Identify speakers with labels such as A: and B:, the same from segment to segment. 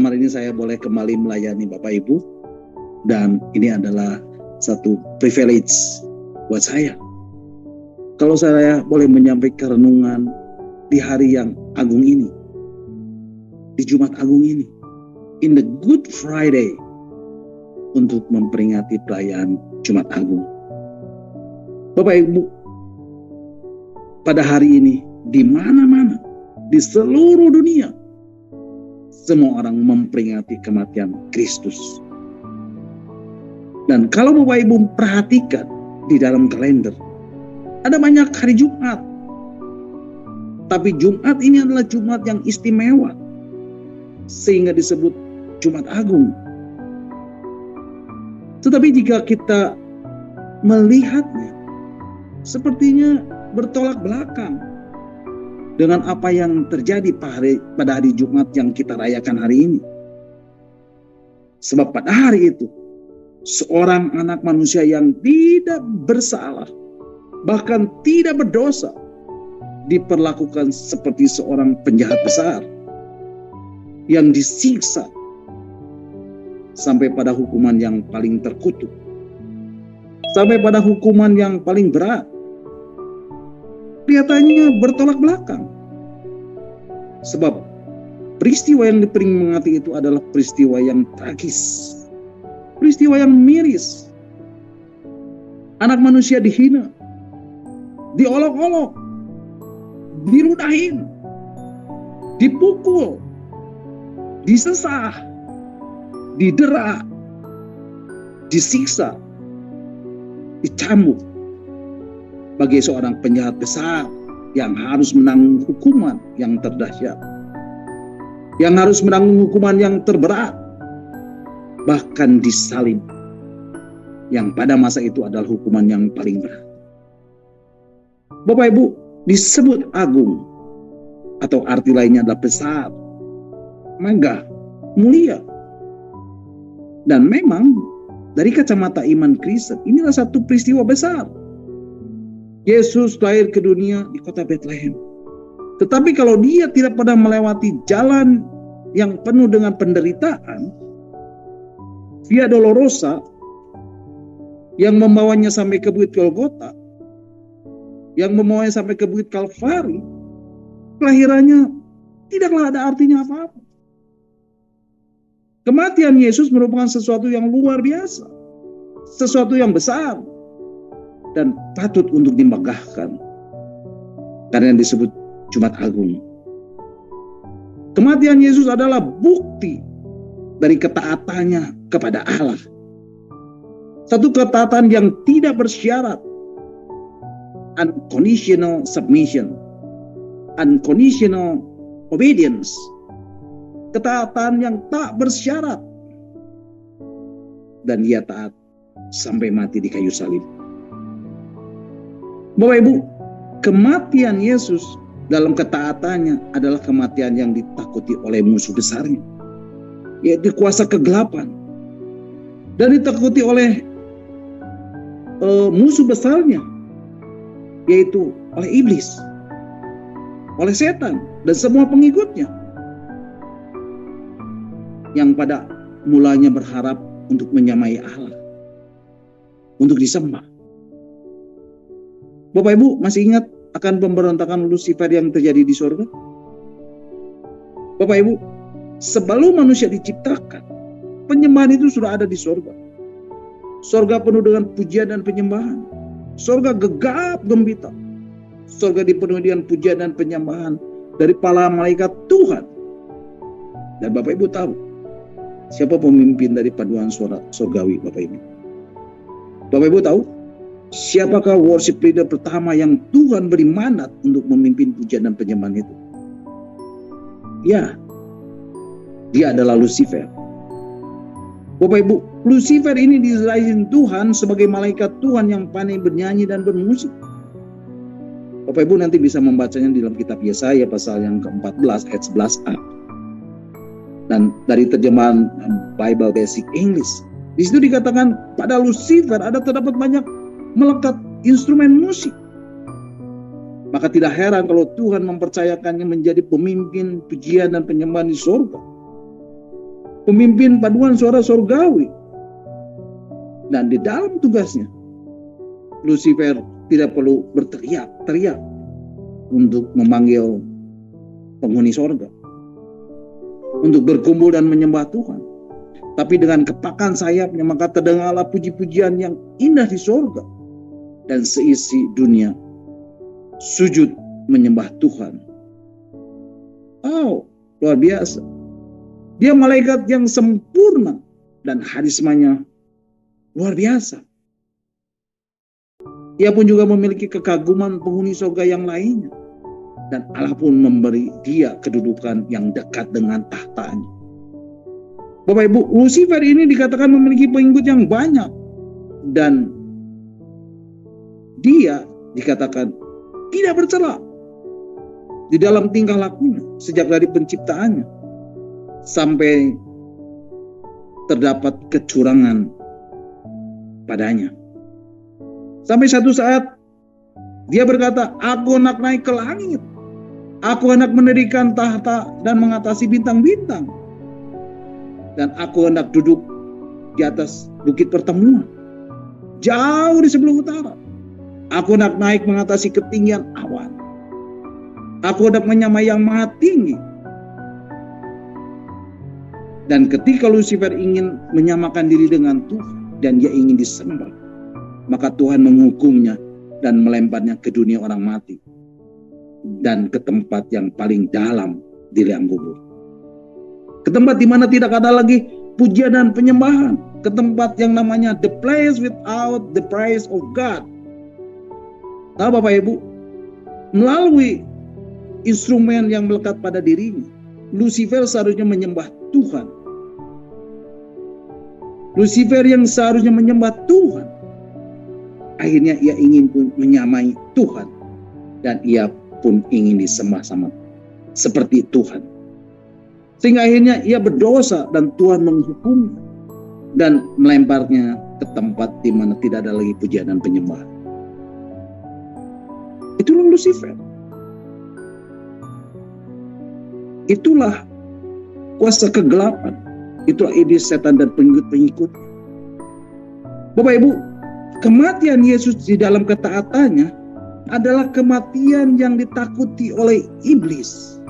A: malam hari ini saya boleh kembali melayani Bapak Ibu, dan ini adalah satu privilege buat saya. Kalau saya boleh menyampaikan renungan di hari yang agung ini, di Jumat Agung ini, in the Good Friday, untuk memperingati perayaan Jumat Agung. Bapak Ibu, pada hari ini, di mana-mana, di seluruh dunia, semua orang memperingati kematian Kristus. Dan kalau Bapak Ibu perhatikan di dalam kalender, ada banyak hari Jumat. Tapi Jumat ini adalah Jumat yang istimewa, sehingga disebut Jumat Agung. Tetapi jika kita melihatnya, sepertinya bertolak belakang dengan apa yang terjadi pada hari Jumat yang kita rayakan hari ini. Sebab pada hari itu, seorang anak manusia yang tidak bersalah, bahkan tidak berdosa, diperlakukan seperti seorang penjahat besar yang disiksa sampai pada hukuman yang paling terkutuk, sampai pada hukuman yang paling berat. Kelihatannya bertolak belakang, sebab peristiwa yang diperingati itu adalah peristiwa yang tragis, peristiwa yang miris. Anak manusia dihina, diolok-olok, diludahin, dipukul, disesah, didera, disiksa, dicambuk sebagai seorang penjahat besar yang harus menanggung hukuman yang terdahsyat, yang harus menanggung hukuman yang terberat, bahkan disalib, yang pada masa itu adalah hukuman yang paling berat. Bapak Ibu, disebut agung, atau arti lainnya adalah besar, megah, mulia. Dan memang dari kacamata iman Kristen, inilah satu peristiwa besar. Yesus lahir ke dunia di kota Bethlehem. Tetapi kalau dia tidak pernah melewati jalan yang penuh dengan penderitaan, Via Dolorosa, yang membawanya sampai ke Bukit Golgota, yang membawanya sampai ke Bukit Kalvari, kelahirannya tidaklah ada artinya apa-apa. Kematian Yesus merupakan sesuatu yang luar biasa, sesuatu yang besar, dan patut untuk dimegahkan, karena disebut Jumat Agung. Kematian Yesus adalah bukti dari ketaatannya kepada Allah. Satu ketaatan yang tidak bersyarat, unconditional submission, unconditional obedience, ketaatan yang tak bersyarat, dan dia taat sampai mati di kayu salib. Bapak Ibu, kematian Yesus dalam ketaatannya adalah kematian yang ditakuti oleh musuh besarnya, yaitu kuasa kegelapan, dan ditakuti oleh musuh besarnya, yaitu oleh iblis, oleh setan, dan semua pengikutnya, yang pada mulanya berharap untuk menyamai Allah, untuk disembah. Bapak Ibu masih ingat akan pemberontakan Lucifer yang terjadi di surga? Bapak Ibu, sebelum manusia diciptakan, penyembahan itu sudah ada di surga. Surga penuh dengan pujian dan penyembahan. Surga gegap gembita. Surga dipenuhi dengan pujian dan penyembahan dari para malaikat Tuhan. Dan Bapak Ibu tahu siapa pemimpin dari paduan suara surgawi, Bapak Ibu? Bapak Ibu tahu siapakah worship leader pertama yang Tuhan beri mandat untuk memimpin pujian dan penyembahan itu? Ya, dia adalah Lucifer. Bapak Ibu, Lucifer ini diserahin Tuhan sebagai malaikat Tuhan yang pandai bernyanyi dan bermusik. Bapak Ibu nanti bisa membacanya di dalam kitab Yesaya pasal yang ke-14 ayat 11a. Dan dari terjemahan Bible Basic English, di situ dikatakan pada Lucifer terdapat banyak melekat instrumen musik. Maka tidak heran kalau Tuhan mempercayakannya menjadi pemimpin pujian dan penyembahan di surga. pemimpin paduan suara sorgawi. Dan di dalam tugasnya, Lucifer tidak perlu berteriak-teriak untuk memanggil penghuni sorga, untuk berkumpul dan menyembah Tuhan. Tapi dengan kepakan sayapnya, maka terdengarlah puji-pujian yang indah di sorga, dan seisi dunia sujud menyembah Tuhan. Oh, luar biasa. Dia malaikat yang sempurna dan harismanya luar biasa. Ia pun juga memiliki kekaguman penghuni surga yang lainnya. Dan Allah pun memberi dia kedudukan yang dekat dengan tahtanya. Bapak Ibu, Lucifer ini dikatakan memiliki pengikut yang banyak. Dan dia dikatakan tidak bercela di dalam tingkah lakunya sejak dari penciptaannya sampai terdapat kecurangan padanya. Sampai satu saat dia berkata, aku hendak naik ke langit, aku hendak mendirikan tahta dan mengatasi bintang-bintang, dan aku hendak duduk di atas bukit pertemuan jauh di sebelah utara. Aku hendak naik mengatasi ketinggian awan, aku hendak menyamai yang maha tinggi. Dan ketika Lucifer ingin menyamakan diri dengan Tuhan dan dia ingin disembah, maka Tuhan menghukumnya dan melemparnya ke dunia orang mati dan ke tempat yang paling dalam di liang kubur. Ke tempat di mana tidak ada lagi pujian dan penyembahan, ke tempat yang namanya the place without the praise of God. Nah, Bapak Ibu, melalui instrumen yang melekat pada dirinya, Lucifer seharusnya menyembah Tuhan. Lucifer yang seharusnya menyembah Tuhan, akhirnya ia ingin pun menyamai Tuhan, dan ia pun ingin disembah sama seperti Tuhan. Sehingga akhirnya ia berdosa dan Tuhan menghukumnya dan melemparnya ke tempat di mana tidak ada lagi pujian dan penyembahan. Itulah Lucifer. Itulah kuasa kegelapan. Itulah iblis, setan, dan pengikut-pengikut. Bapak Ibu, kematian Yesus di dalam ketaatannya adalah kematian yang ditakuti oleh iblis,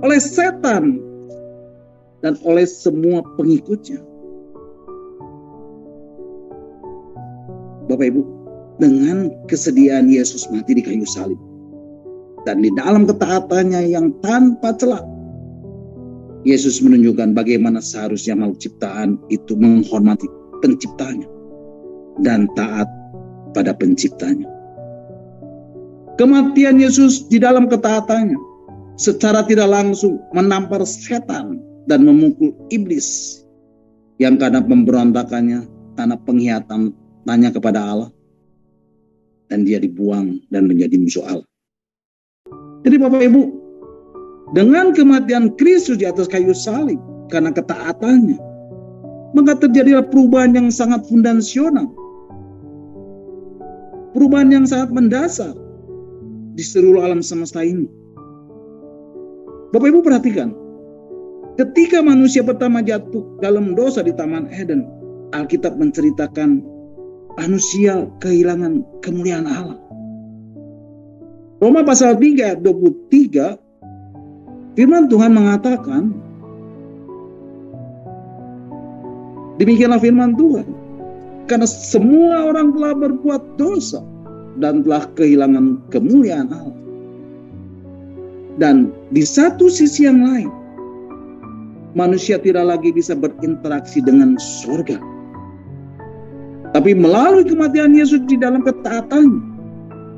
A: oleh setan, dan oleh semua pengikutnya. Bapak Ibu, dengan kesediaan Yesus mati di kayu salib, dan di dalam ketaatannya yang tanpa celah, Yesus menunjukkan bagaimana seharusnya makhluk ciptaan itu menghormati penciptanya dan taat pada penciptanya. Kematian Yesus di dalam ketaatannya secara tidak langsung menampar setan dan memukul iblis yang karena pemberontakannya, karena pengkhianatannya kepada Allah, dan dia dibuang dan menjadi musuh Allah. Jadi Bapak Ibu, dengan kematian Kristus di atas kayu salib karena ketaatannya, maka terjadilah perubahan yang sangat fundasional, perubahan yang sangat mendasar di seluruh alam semesta ini. Bapak Ibu perhatikan, ketika manusia pertama jatuh dalam dosa di Taman Eden, Alkitab menceritakan manusia kehilangan kemuliaan Allah. Roma pasal 3 ayat 23, firman Tuhan mengatakan, demikianlah firman Tuhan, karena semua orang telah berbuat dosa dan telah kehilangan kemuliaan Allah. Dan di satu sisi yang lain, manusia tidak lagi bisa berinteraksi dengan surga. Tapi melalui kematian Yesus di dalam ketaatannya,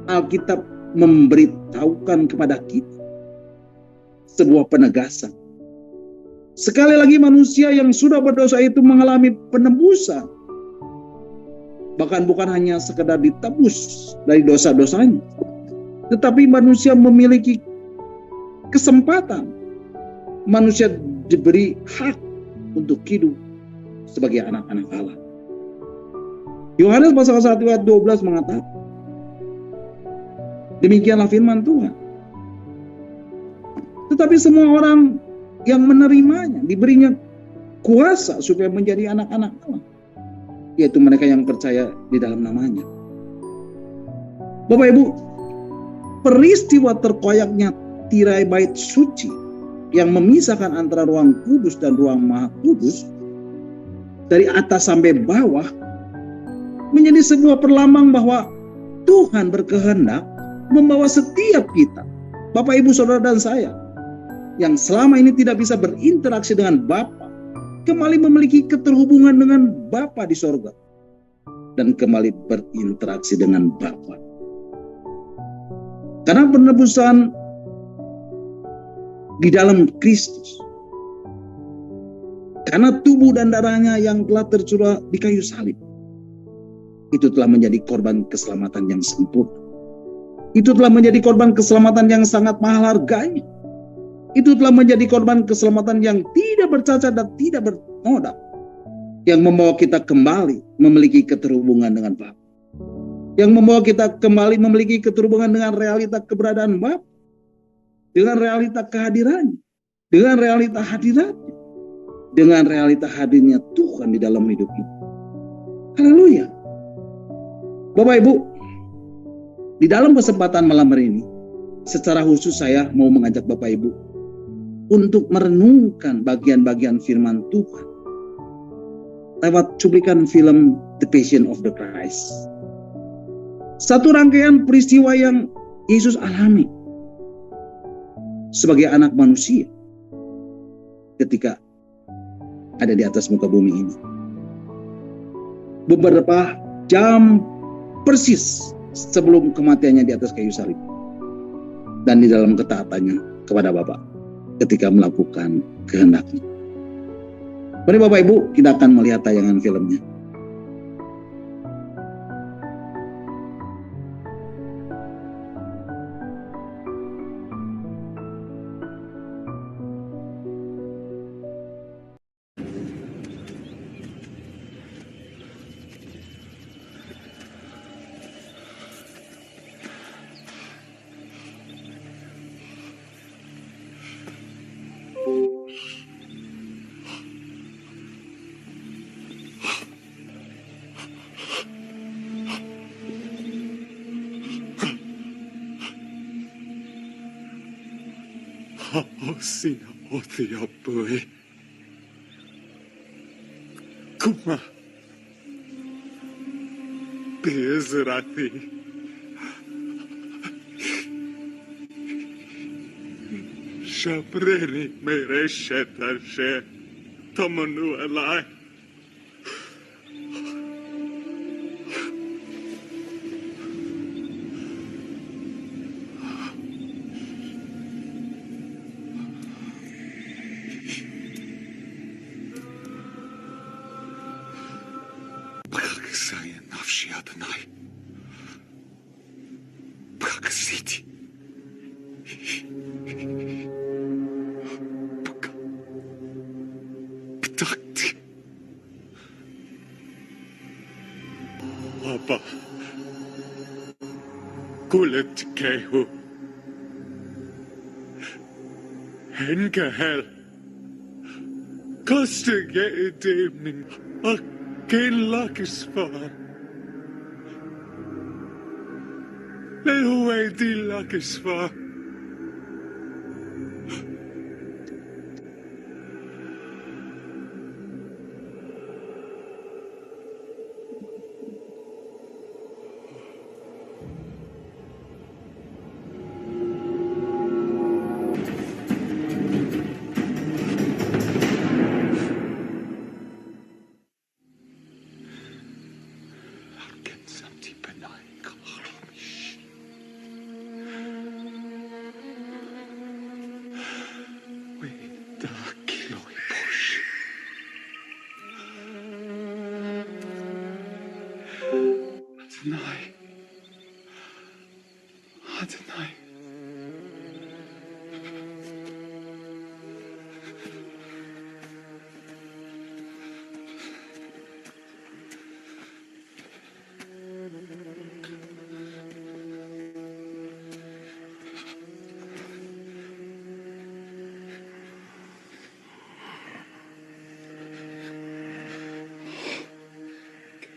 A: Alkitab memberitahukan kepada kita sebuah penegasan. Sekali lagi manusia yang sudah berdosa itu mengalami penebusan. Bahkan bukan hanya sekedar ditebus dari dosa-dosanya, tetapi manusia memiliki kesempatan. Manusia diberi hak untuk hidup sebagai anak-anak Allah. Yohanes pasal 1 ayat 12 mengatakan, demikianlah firman Tuhan. Tetapi semua orang yang menerimanya diberinya kuasa supaya menjadi anak-anak Allah, yaitu mereka yang percaya di dalam namanya. Bapak Ibu, peristiwa terkoyaknya tirai bait suci yang memisahkan antara ruang kudus dan ruang maha kudus dari atas sampai bawah menjadi sebuah perlambang bahwa Tuhan berkehendak membawa setiap kita, Bapak Ibu Saudara dan saya, yang selama ini tidak bisa berinteraksi dengan Bapa, kembali memiliki keterhubungan dengan Bapa di sorga dan kembali berinteraksi dengan Bapa. Karena penebusan di dalam Kristus, karena tubuh dan darahnya yang telah tercurah di kayu salib, itu telah menjadi korban keselamatan yang sempurna. Itu telah menjadi korban keselamatan yang sangat mahal harganya. Itu telah menjadi korban keselamatan yang tidak bercacat dan tidak bernoda, yang membawa kita kembali memiliki keterhubungan dengan Bapa, yang membawa kita kembali memiliki keterhubungan dengan realita keberadaan Bapa, dengan realita kehadirannya, dengan realita hadiratnya, dengan realita hadirnya Tuhan di dalam hidup kita. Haleluya. Bapak Ibu, di dalam kesempatan malam hari ini, secara khusus saya mau mengajak Bapak Ibu untuk merenungkan bagian-bagian firman Tuhan lewat cuplikan film The Passion of the Christ. Satu rangkaian peristiwa yang Yesus alami sebagai anak manusia ketika ada di atas muka bumi ini. Beberapa jam persis sebelum kematiannya di atas kayu salib dan di dalam ketaatannya kepada Bapa ketika melakukan kehendaknya. Mari Bapak Ibu, kita akan melihat tayangan filmnya.
B: Sinä otia pui. Kuma. Bezrati. Shapreni meresheta she. Tomonu alai. Saya nafsi Adonai. Prakasiti. Ptakti. Apa? Kulet kehu. Henkahel. Kostige edemning. Geen lakjes van. Nee, hoe heet die lakjes van?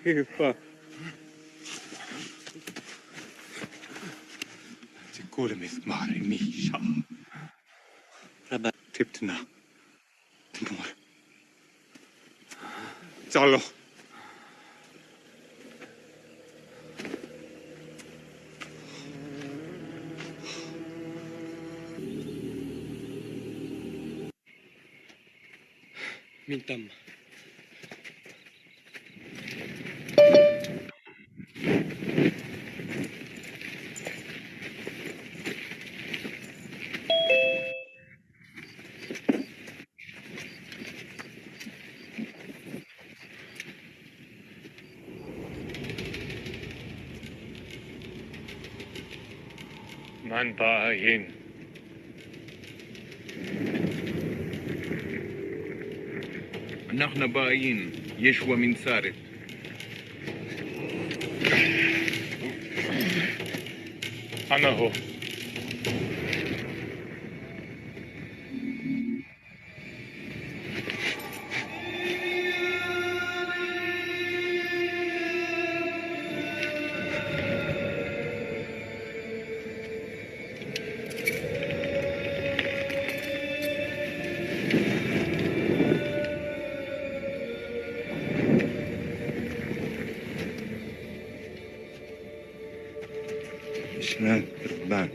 B: كيف تقول مثمار ميشا ربا تبتنا تنور زالو من تم من باين
C: نحن باين يشوى من سارت
B: أنا هو
C: شنان ربان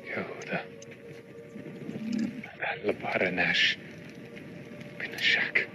B: يهوذا هلا بهرناش بين الشك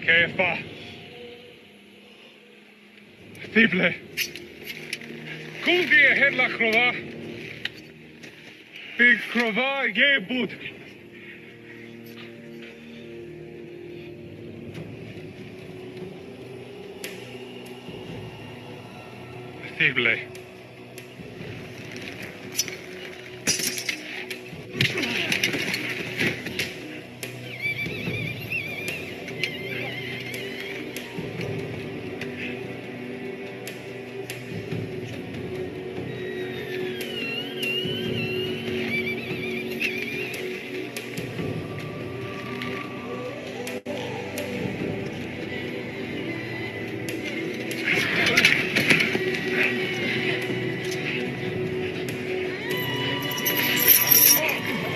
B: كيف ثيبلي كل دي هلا كروفا في كروفا يبود ثيبلي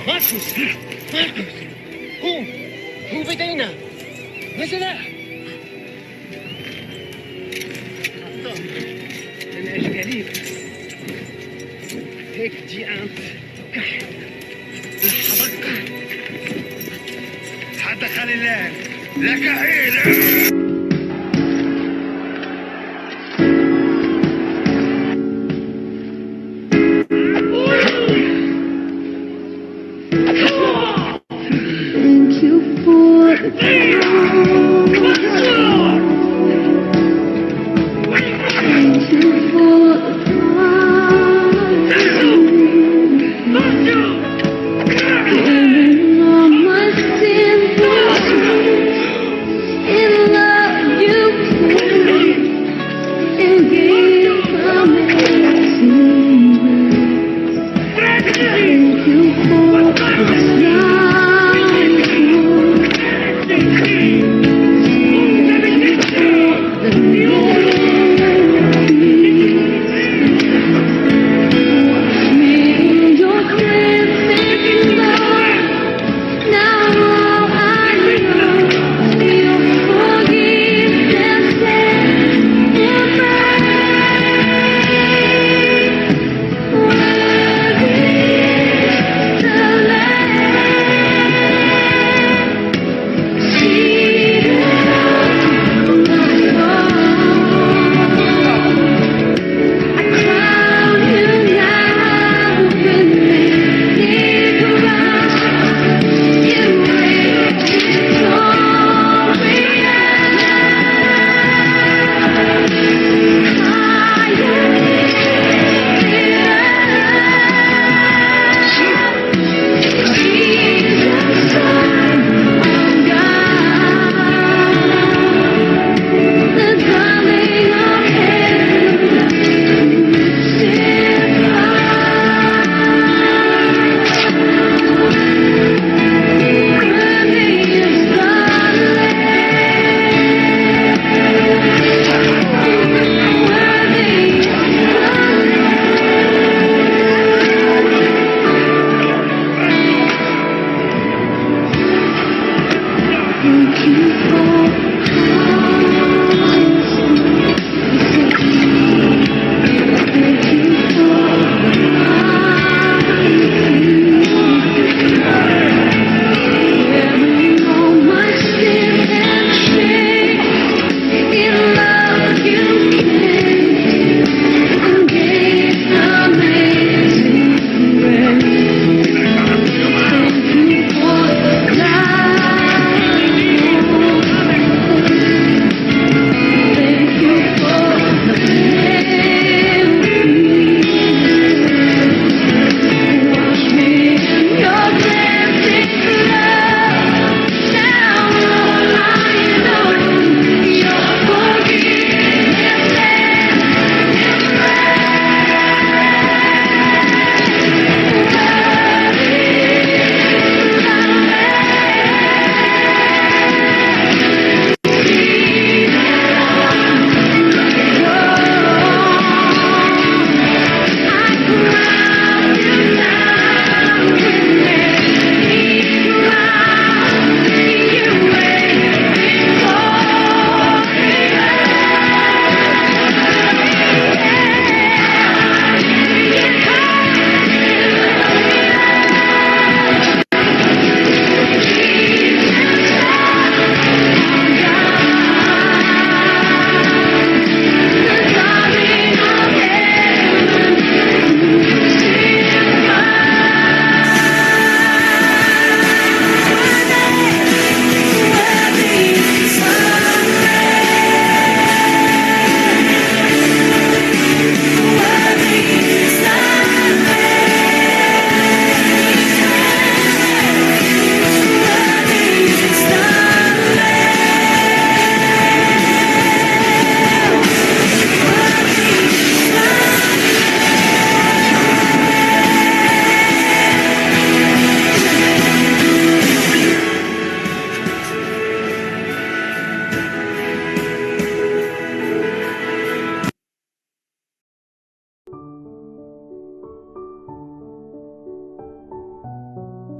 D: ماركوس قوم بدينا نزل ماشي أنت لحظك حتى خلي الله لك عينك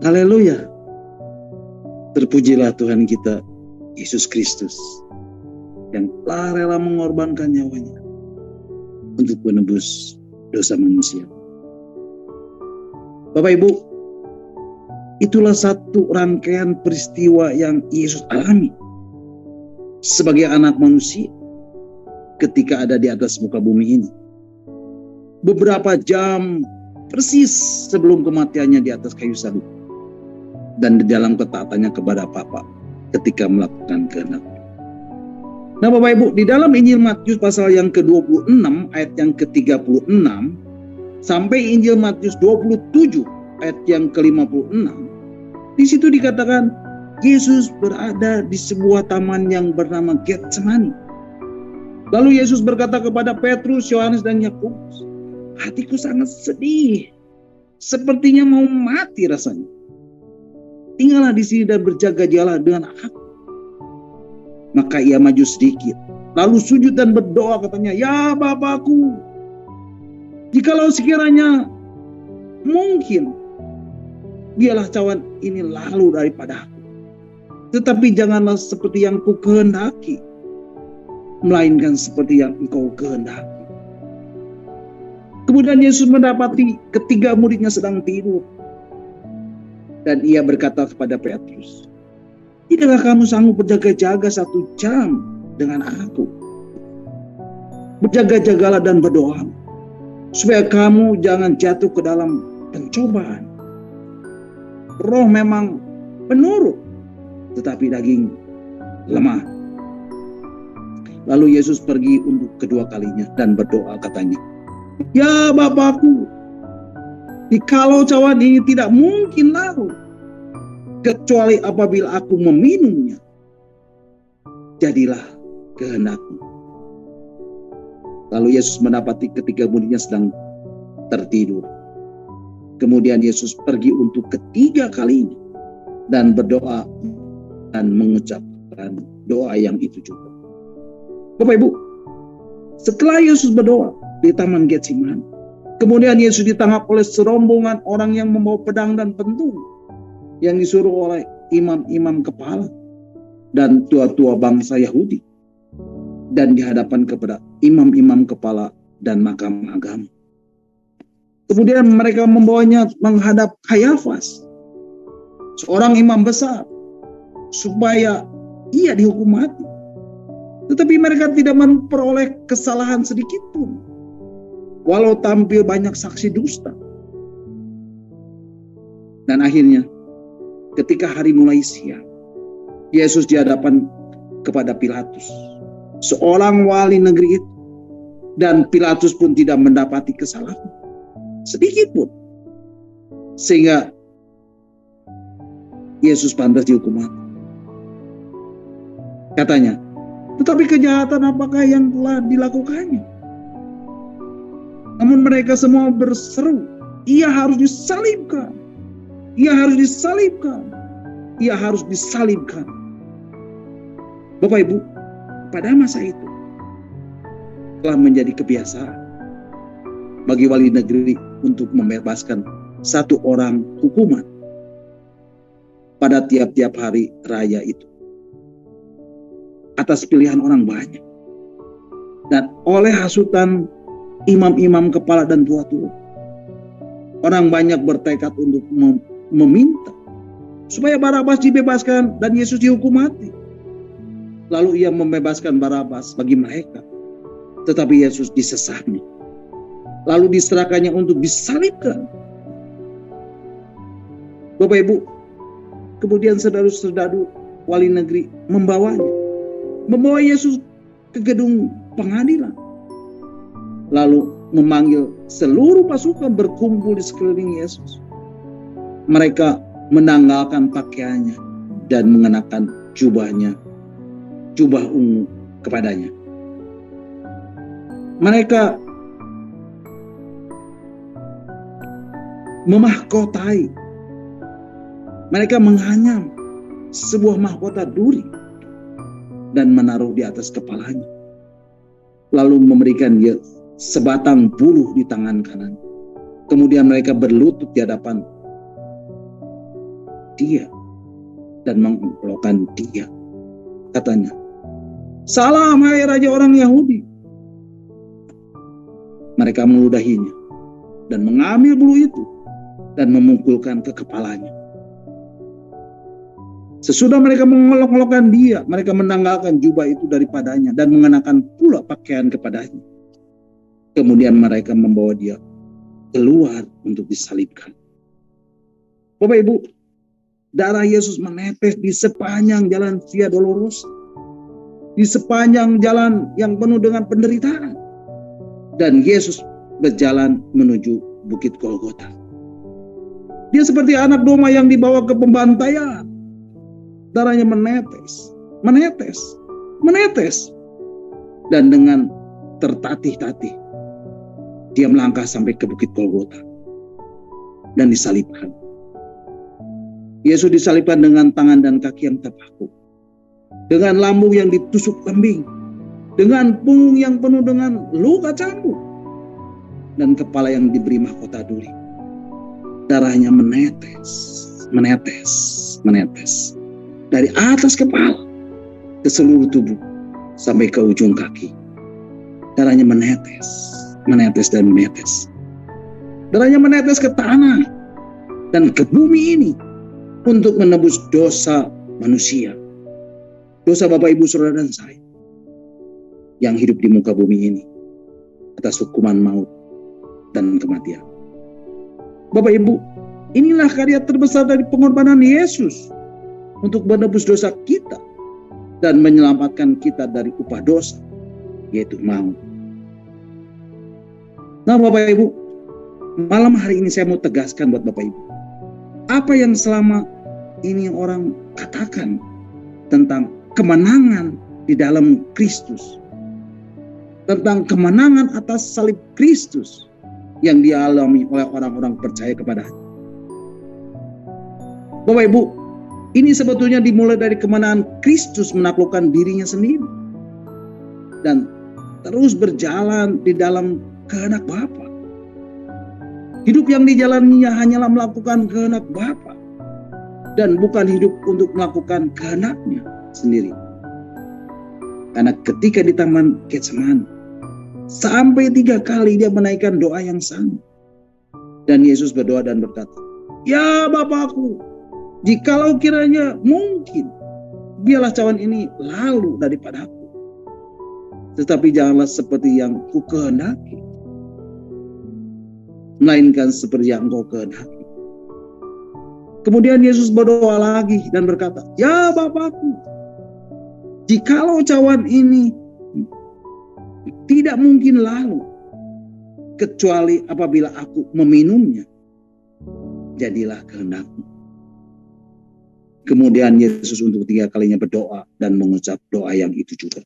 A: Haleluya. Terpujilah Tuhan kita, Yesus Kristus, yang telah rela mengorbankan nyawanya untuk menebus dosa manusia. Bapak Ibu, itulah satu rangkaian peristiwa yang Yesus alami sebagai anak manusia ketika ada di atas muka bumi ini. Beberapa jam persis sebelum kematiannya di atas kayu salib dan di dalam ketaatannya kepada Bapa ketika melakukan kehendak. Nah Bapak Ibu, di dalam Injil Matius pasal yang ke-26 ayat yang ke-36 sampai Injil Matius 27 ayat yang ke-56, di situ dikatakan Yesus berada di sebuah taman yang bernama Getsemani. Lalu Yesus berkata kepada Petrus, Yohanes dan Yakobus, hatiku sangat sedih, sepertinya mau mati rasanya. Tinggallah di sini dan berjaga-jagalah dengan aku. Maka ia maju sedikit, lalu sujud dan berdoa katanya, ya Bapakku, jikalau sekiranya mungkin, biarlah cawan ini lalu daripada aku. Tetapi janganlah seperti yang ku kehendaki, melainkan seperti yang engkau kehendaki. Kemudian Yesus mendapati ketiga muridnya sedang tidur. Dan ia berkata kepada Petrus, tidakkah kamu sanggup berjaga-jaga 1 jam dengan aku? Berjaga-jagalah dan berdoa, supaya kamu jangan jatuh ke dalam pencobaan. Roh memang penurut, tetapi daging lemah. Lalu Yesus pergi untuk kedua kalinya dan berdoa katanya, ya Bapakku, jikalau cawan ini tidak mungkin larut, kecuali apabila aku meminumnya, jadilah kehendakmu. Lalu Yesus mendapati ketiga muridnya sedang tertidur. Kemudian Yesus pergi untuk ketiga kalinya dan berdoa dan mengucapkan doa yang itu juga. Bapak Ibu, setelah Yesus berdoa di Taman Getsemani, kemudian Yesus ditangkap oleh serombongan orang yang membawa pedang dan pentung yang disuruh oleh imam-imam kepala dan tua-tua bangsa Yahudi, dan dihadapan kepada imam-imam kepala dan mahkamah agama. Kemudian mereka membawanya menghadap Kayafas, seorang imam besar, supaya ia dihukum mati. Tetapi mereka tidak memperoleh kesalahan sedikit pun, walau tampil banyak saksi dusta. Dan akhirnya ketika hari mulai siang, Yesus dihadapan kepada Pilatus, seorang wali negeri itu. Dan Pilatus pun tidak mendapati kesalahan sedikit pun, sehingga Yesus pantas dihukum mati. Katanya, tetapi kejahatan apakah yang telah dilakukannya? Namun mereka semua berseru, ia harus disalibkan. Ia harus disalibkan. Ia harus disalibkan. Bapak Ibu, pada masa itu telah menjadi kebiasaan bagi wali negeri untuk membebaskan satu orang hukuman pada tiap-tiap hari raya itu, atas pilihan orang banyak. Dan oleh hasutan imam-imam kepala dan tua-tua, orang banyak bertekad untuk meminta supaya Barabas dibebaskan dan Yesus dihukum mati. Lalu ia membebaskan Barabas bagi mereka, tetapi Yesus disesatnya, lalu diserahkannya untuk disalibkan. Bapak Ibu, kemudian saudara-saudara wali negeri membawa Yesus ke gedung pengadilan, lalu memanggil seluruh pasukan berkumpul di sekeliling Yesus. Mereka menanggalkan pakaiannya dan mengenakan jubah ungu kepadanya. Mereka memahkotai, mereka menganyam sebuah mahkota duri dan menaruh di atas kepalanya, lalu memberikan dia sebatang buluh di tangan kanan. Kemudian mereka berlutut di hadapan dia dan mengelokkan dia. Katanya, salam hai raja orang Yahudi. Mereka meludahinya dan mengambil bulu itu dan memukulkan ke kepalanya. Sesudah mereka mengolok-olokkan dia, mereka menanggalkan jubah itu daripadanya dan mengenakan pula pakaian kepadanya. Kemudian mereka membawa dia keluar untuk disalibkan. Bapak Ibu, darah Yesus menetes di sepanjang jalan Via Dolorosa, di sepanjang jalan yang penuh dengan penderitaan. Dan Yesus berjalan menuju Bukit Golgota. Dia seperti anak domba yang dibawa ke pembantaian. Darahnya menetes, menetes, menetes. Dan dengan tertatih-tatih, dia melangkah sampai ke Bukit Golgota dan disalibkan. Yesus disalibkan dengan tangan dan kaki yang terpaku, dengan lambung yang ditusuk lembing, dengan punggung yang penuh dengan luka cambuk, dan kepala yang diberi mahkota duri. Darahnya menetes, menetes, menetes. Dari atas kepala ke seluruh tubuh sampai ke ujung kaki. Darahnya menetes, menetes dan menetes. Darahnya menetes ke tanah dan ke bumi ini untuk menebus dosa manusia. Dosa Bapak Ibu Saudara dan saya yang hidup di muka bumi ini atas hukuman maut dan kematian. Bapak Ibu, inilah karya terbesar dari pengorbanan Yesus untuk menebus dosa kita dan menyelamatkan kita dari upah dosa, yaitu maut. Nah Bapak Ibu, malam hari ini saya mau tegaskan buat Bapak Ibu, apa yang selama ini orang katakan tentang kemenangan di dalam Kristus, tentang kemenangan atas salib Kristus yang dialami oleh orang-orang percaya kepadanya. Bapak Ibu, ini sebetulnya dimulai dari kemenangan Kristus menaklukkan dirinya sendiri dan terus berjalan di dalam kehendak Bapa. Hidup yang dijalaninya hanyalah melakukan kehendak Bapa dan bukan hidup untuk melakukan kehendaknya sendiri. Karena ketika di Taman Getsemani, sampai 3 kali dia menaikkan doa yang sama. Dan Yesus berdoa dan berkata, "Ya Bapakku, jikalau kiranya mungkin, biarlah cawan ini lalu daripadaku. Tetapi janganlah seperti yang ku kehendaki, melainkan seperti yang Engkau kehendaki." Kemudian Yesus berdoa lagi dan berkata, "Ya Bapakku, jikalau cawan ini tidak mungkin lalu, kecuali apabila aku meminumnya, jadilah kehendak-Mu." Kemudian Yesus untuk 3 kalinya berdoa dan mengucap doa yang itu juga.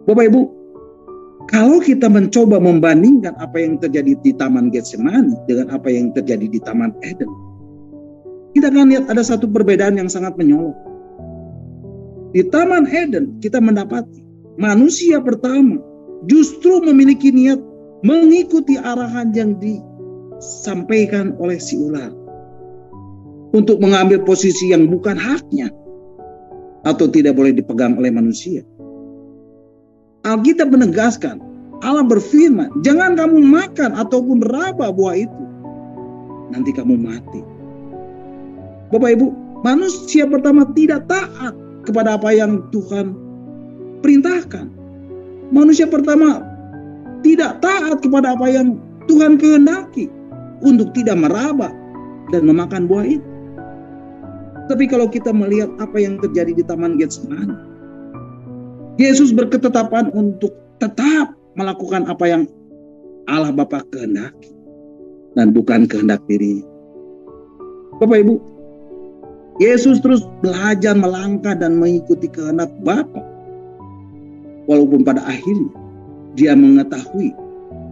A: Bapak Ibu, kalau kita mencoba membandingkan apa yang terjadi di Taman Getsemani dengan apa yang terjadi di Taman Eden, kita akan lihat ada satu perbedaan yang sangat menyolok. Di Taman Eden kita mendapati manusia pertama justru memiliki niat mengikuti arahan yang disampaikan oleh si ular untuk mengambil posisi yang bukan haknya atau tidak boleh dipegang oleh manusia. Alkitab menegaskan, Allah berfirman, "Jangan kamu makan ataupun meraba buah itu, nanti kamu mati." Bapak Ibu, manusia pertama tidak taat kepada apa yang Tuhan perintahkan. Manusia pertama tidak taat kepada apa yang Tuhan kehendaki untuk tidak meraba dan memakan buah itu. Tapi kalau kita melihat apa yang terjadi di Taman Getsemani, Yesus berketetapan untuk tetap melakukan apa yang Allah Bapa kehendaki dan bukan kehendak dirinya. Bapak Ibu, Yesus terus belajar melangkah dan mengikuti kehendak Bapa. Walaupun pada akhirnya dia mengetahui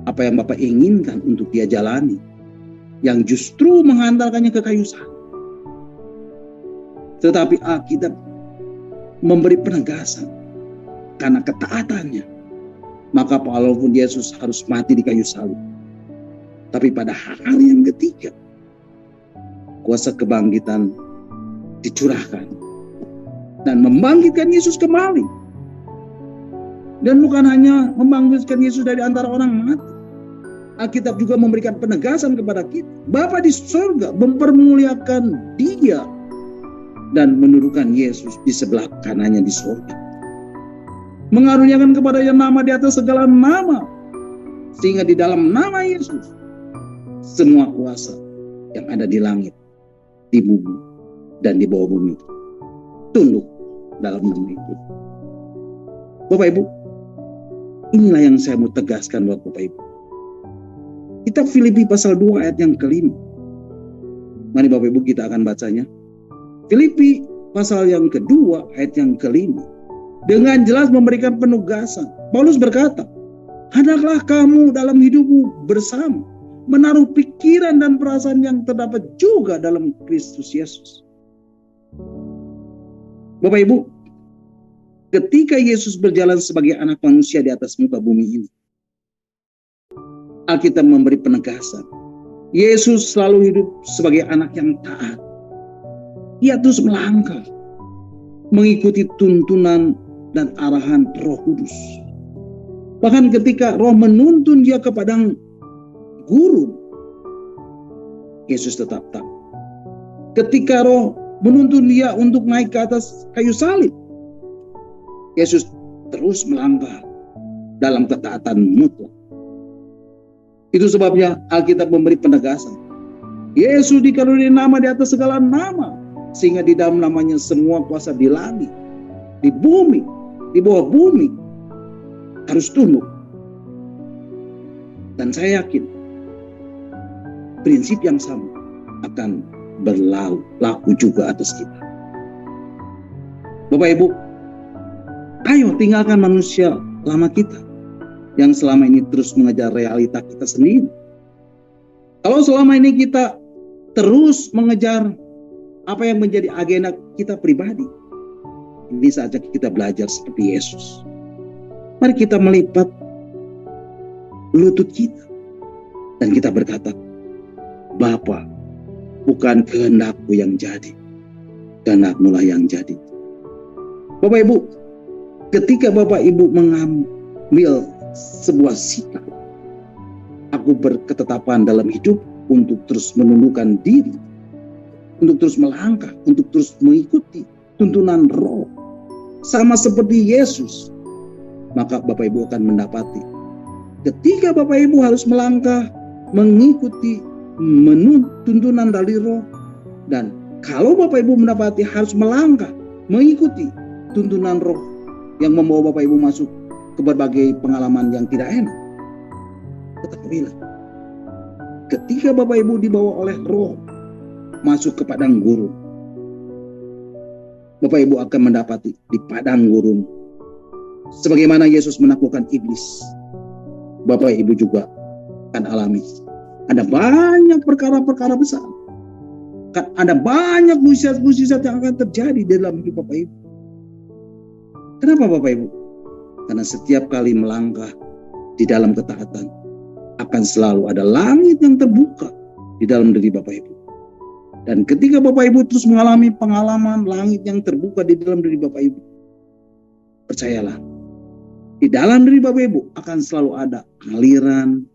A: apa yang Bapa inginkan untuk dia jalani, yang justru menghantarkannya ke kayu salib. Tetapi Alkitab memberi penegasan, karena ketaatannya, maka walaupun Yesus harus mati di kayu salib, tapi pada hari yang ketiga, kuasa kebangkitan dicurahkan dan membangkitkan Yesus kembali. Dan bukan hanya membangkitkan Yesus dari antara orang mati, Alkitab juga memberikan penegasan kepada kita. Bapa di surga mempermuliakan Dia dan menundukkan Yesus di sebelah kanannya di surga. Mengaruniakan kepada yang nama di atas segala nama, sehingga di dalam nama Yesus semua kuasa yang ada di langit, di bumi, dan di bawah bumi tunduk dalam nama itu. Bapak Ibu, inilah yang saya mau tegaskan buat Bapak Ibu. Kitab Filipi pasal 2 ayat yang kelima. Mari Bapak Ibu kita akan bacanya. Filipi pasal yang kedua ayat yang kelima. Dengan jelas memberikan penugasan. Paulus berkata, hendaklah kamu dalam hidupmu bersama menaruh pikiran dan perasaan yang terdapat juga dalam Kristus Yesus. Bapak Ibu, ketika Yesus berjalan sebagai anak manusia di atas muka bumi ini, Alkitab memberi penegasan. Yesus selalu hidup sebagai anak yang taat. Ia terus melangkah, mengikuti tuntunan dan arahan Roh Kudus. Bahkan ketika Roh menuntun dia ke padang gurun, Yesus tetap taat. Ketika Roh menuntun dia untuk naik ke atas kayu salib, Yesus terus melangkah dalam ketaatan mutlak. Itu sebabnya Alkitab memberi penegasan. Yesus dikaruniai nama di atas segala nama, sehingga di dalam namanya semua kuasa di langit, di bumi, di bawah bumi harus tunduk. Dan saya yakin prinsip yang sama akan berlaku juga atas kita. Bapak Ibu, ayo tinggalkan manusia lama kita yang selama ini terus mengejar realita kita sendiri. Kalau selama ini kita terus mengejar apa yang menjadi agenda kita pribadi, ini saatnya kita belajar seperti Yesus. Mari kita melipat lutut kita dan kita berkata, Bapa, bukan kehendakku yang jadi, kehendak-Mu lah yang jadi. Bapak Ibu, ketika Bapak Ibu mengambil sebuah sikap, aku berketetapan dalam hidup untuk terus menundukkan diri, untuk terus melangkah, untuk terus mengikuti tuntunan Roh, sama seperti Yesus, maka Bapak Ibu akan mendapati ketika Bapak Ibu harus melangkah, mengikuti tuntunan dari Roh, dan kalau Bapak Ibu mendapati harus melangkah, mengikuti tuntunan Roh yang membawa Bapak Ibu masuk ke berbagai pengalaman yang tidak enak, ketahuilah, ketika Bapak Ibu dibawa oleh Roh masuk ke padang gurun, Bapak Ibu akan mendapati di padang gurun, sebagaimana Yesus menaklukkan iblis, Bapak Ibu juga akan alami. Ada banyak perkara-perkara besar, ada banyak mukjizat-mukjizat yang akan terjadi di dalam hidup Bapak Ibu. Kenapa Bapak Ibu? Karena setiap kali melangkah di dalam ketaatan, akan selalu ada langit yang terbuka di dalam diri Bapak Ibu. Dan ketika Bapak Ibu terus mengalami pengalaman langit yang terbuka di dalam diri Bapak Ibu, percayalah, di dalam diri Bapak Ibu akan selalu ada aliran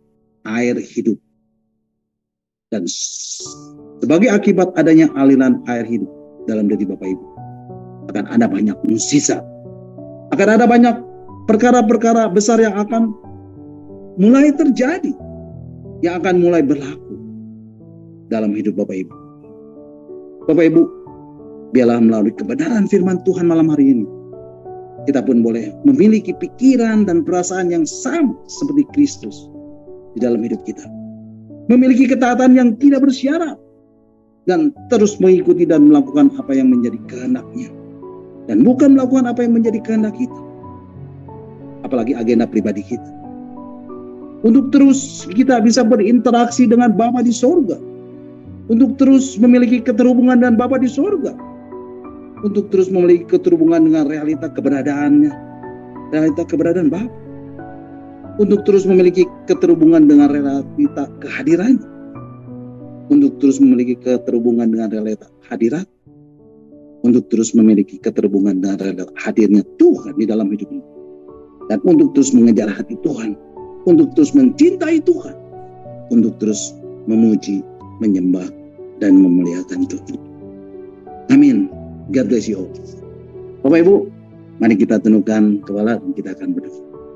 A: air hidup. Dan sebagai akibat adanya aliran air hidup dalam diri Bapak Ibu, akan ada banyak mukjizat, akan ada banyak perkara-perkara besar yang akan mulai terjadi, yang akan mulai berlaku dalam hidup Bapak Ibu. Bapak Ibu, biarlah melalui kebenaran firman Tuhan malam hari ini, kita pun boleh memiliki pikiran dan perasaan yang sama seperti Kristus di dalam hidup kita. Memiliki ketaatan yang tidak bersyarat, dan terus mengikuti dan melakukan apa yang menjadi kehendak-Nya, dan bukan melakukan apa yang menjadi kehendak kita, apalagi agenda pribadi kita. Untuk terus kita bisa berinteraksi dengan Bapa di sorga, untuk terus memiliki keterhubungan dengan Bapa di sorga, untuk terus memiliki keterhubungan dengan realita keberadaannya, realita keberadaan Bapa, untuk terus memiliki keterhubungan dengan realita kehadirannya, untuk terus memiliki keterhubungan dengan realita hadirat, untuk terus memiliki keterhubungan dengan realita hadirnya Tuhan di dalam hidup ini, dan untuk terus mengejar hati Tuhan, untuk terus mencintai Tuhan, untuk terus memuji, menyembah, dan memuliakan Tuhan. Amin. God bless you all. Bapak Ibu, mari kita tundukkan kepala dan kita akan berdoa.